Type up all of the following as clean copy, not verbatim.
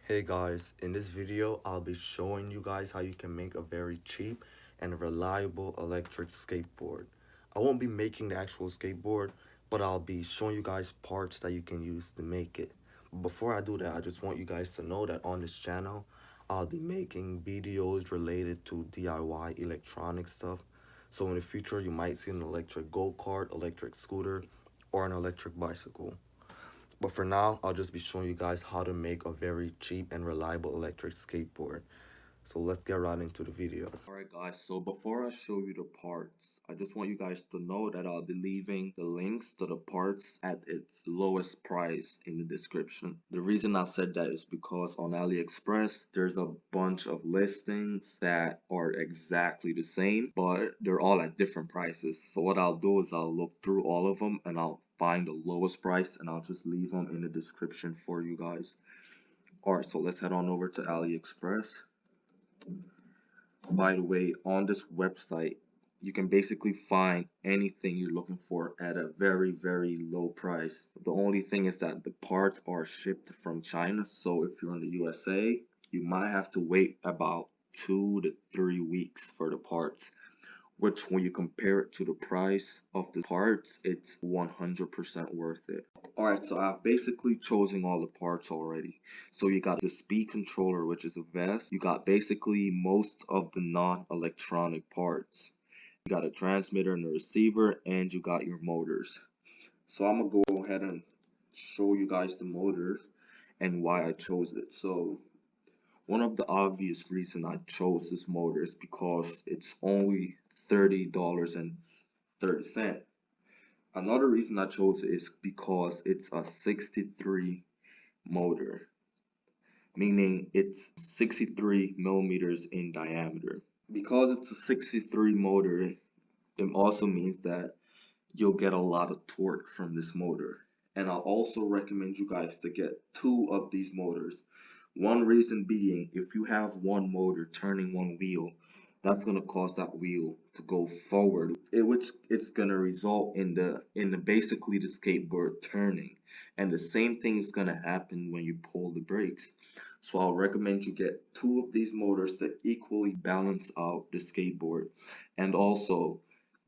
Hey guys, in this video I'll be showing you guys how you can make a very cheap and reliable electric skateboard. I won't be making the actual skateboard, but I'll be showing you guys parts that you can use to make it. But before I do that, I just want you guys to know that on this channel I'll be making videos related to DIY electronic stuff. So in the future you might see an electric go-kart, electric scooter, or an electric bicycle. But for now, I'll just be showing you guys how to make a very cheap and reliable electric skateboard. So let's get right into the video. Alright guys, so before I show you the parts, I just want you guys to know that I'll be leaving the links to the parts at its lowest price in the description. The reason I said that is because on AliExpress, there's a bunch of listings that are exactly the same, but they're all at different prices. So what I'll do is I'll look through all of them and I'll find the lowest price and I'll just leave them in the description for you guys. Alright, so let's head on over to AliExpress. By the way, on this website, you can basically find anything you're looking for at a very, very low price. The only thing is that the parts are shipped from China, so if you're in the USA, you might have to wait about 2 to 3 weeks for the parts, which when you compare it to the price of the parts, it's 100% worth it. Alright, so I've basically chosen all the parts already. So you got the speed controller, which is a vest. You got basically most of the non-electronic parts. You got a transmitter and a receiver, and you got your motors. So I'm gonna go ahead and show you guys the motors and why I chose it. So one of the obvious reasons I chose this motor is because it's only $30.30. Another reason I chose it is because it's a 63 motor, meaning it's 63 millimeters in diameter. Because it's a 63 motor, it also means that you'll get a lot of torque from this motor. And I'll also recommend you guys to get two of these motors. One reason being, if you have one motor turning one wheel, that's gonna cause that wheel to go forward, which it's gonna result in the basically the skateboard turning. And the same thing is gonna happen when you pull the brakes. So I'll recommend you get two of these motors to equally balance out the skateboard. And also,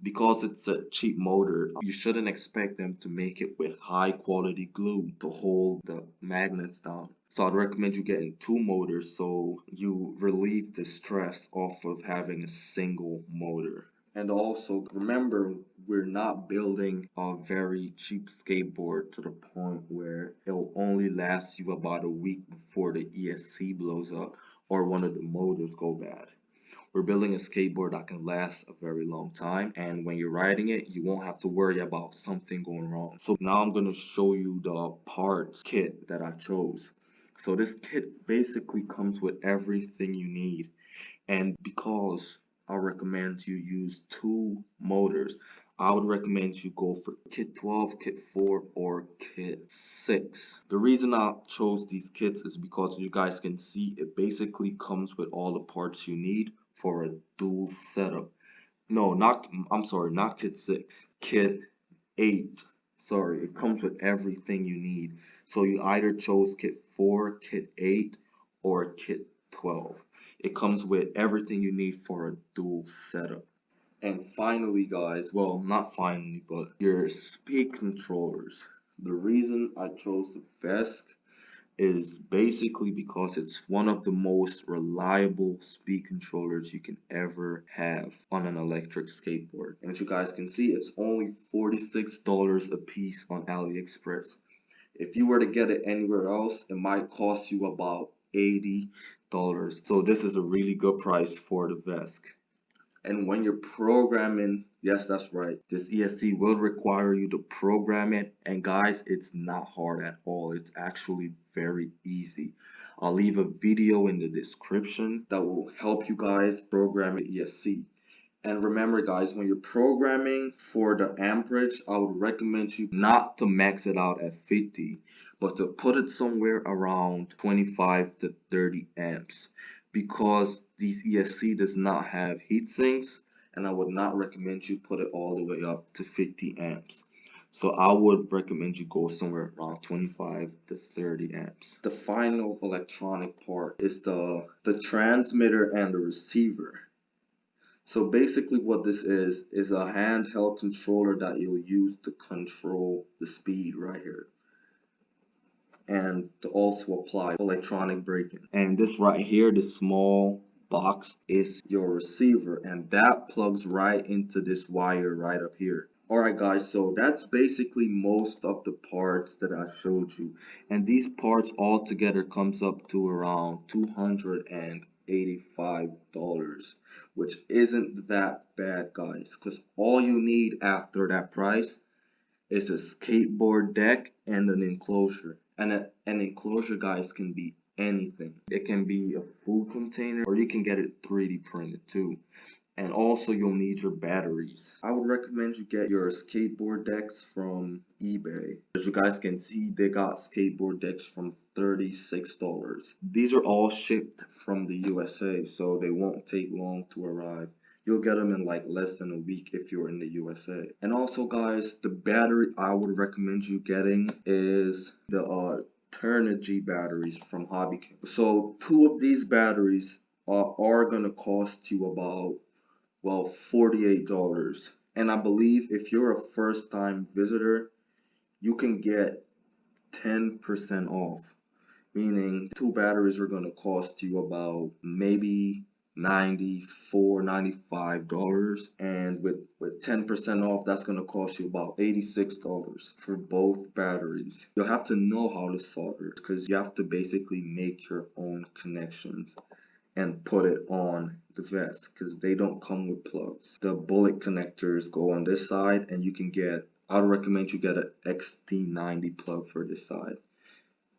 because it's a cheap motor, you shouldn't expect them to make it with high quality glue to hold the magnets down. So I'd recommend you getting two motors so you relieve the stress off of having a single motor. And also remember, we're not building a very cheap skateboard to the point where it'll only last you about a week before the ESC blows up or one of the motors go bad. We're building a skateboard that can last a very long time, and when you're riding it, you won't have to worry about something going wrong. So now I'm going to show you the parts kit that I chose. So this kit basically comes with everything you need, and because I recommend you use two motors, I would recommend you go for kit 12, kit 4, or kit 6. The reason I chose these kits is because you guys can see it basically comes with all the parts you need for a dual setup. No, I'm sorry, not kit 6, kit 8. Sorry, it comes with everything you need. So you either chose kit 4, kit 8, or kit 12. It comes with everything you need for a dual setup. And finally, guys, well, not finally, but your speed controllers. The reason I chose the Vesk is basically because it's one of the most reliable speed controllers you can ever have on an electric skateboard. And as you guys can see, it's only $46 a piece on AliExpress. If you were to get it anywhere else, it might cost you about $80. So this is a really good price for the Vesk. And when you're programming, yes, that's right, this ESC will require you to program it. And guys, it's not hard at all. It's actually very easy. I'll leave a video in the description that will help you guys program the ESC. And remember guys, when you're programming for the amperage, I would recommend you not to max it out at 50, but to put it somewhere around 25 to 30 amps, because these ESC does not have heat sinks, and I would not recommend you put it all the way up to 50 amps. So I would recommend you go somewhere around 25 to 30 amps. The final electronic part is the transmitter and the receiver. So basically what this is a handheld controller that you'll use to control the speed right here, and to also apply electronic braking. And this right here, this small box, is your receiver, and that plugs right into this wire right up here. Alright guys, so that's basically most of the parts that I showed you, and these parts all together comes up to around $285, which isn't that bad guys, because all you need after that price is a skateboard deck and an enclosure. And an enclosure, guys, can be anything. It can be a food container, or you can get it 3D printed too. And also you'll need your batteries. I would recommend you get your skateboard decks from eBay. As you guys can see, they got skateboard decks from $36. These are all shipped from the USA, so they won't take long to arrive. You'll get them in like less than a week if you're in the USA. And also guys, the battery I would recommend you getting is the Turnigy batteries from HobbyCamp. So 2 of these batteries are gonna cost you about, well, $48. And I believe if you're a first time visitor, you can get 10% off, meaning 2 batteries are going to cost you about maybe $94, $95, and with 10% off, that's going to cost you about $86 for both batteries. You'll have to know how to solder, because you have to basically make your own connections and put it on the vest, because they don't come with plugs. The bullet connectors go on this side, and you can get, I would recommend you get an XT90 plug for this side.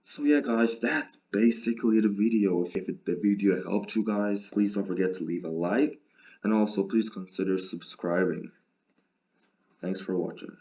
So yeah guys, that's basically the video. If the video helped you guys, please don't forget to leave a like, and also please consider subscribing. Thanks for watching.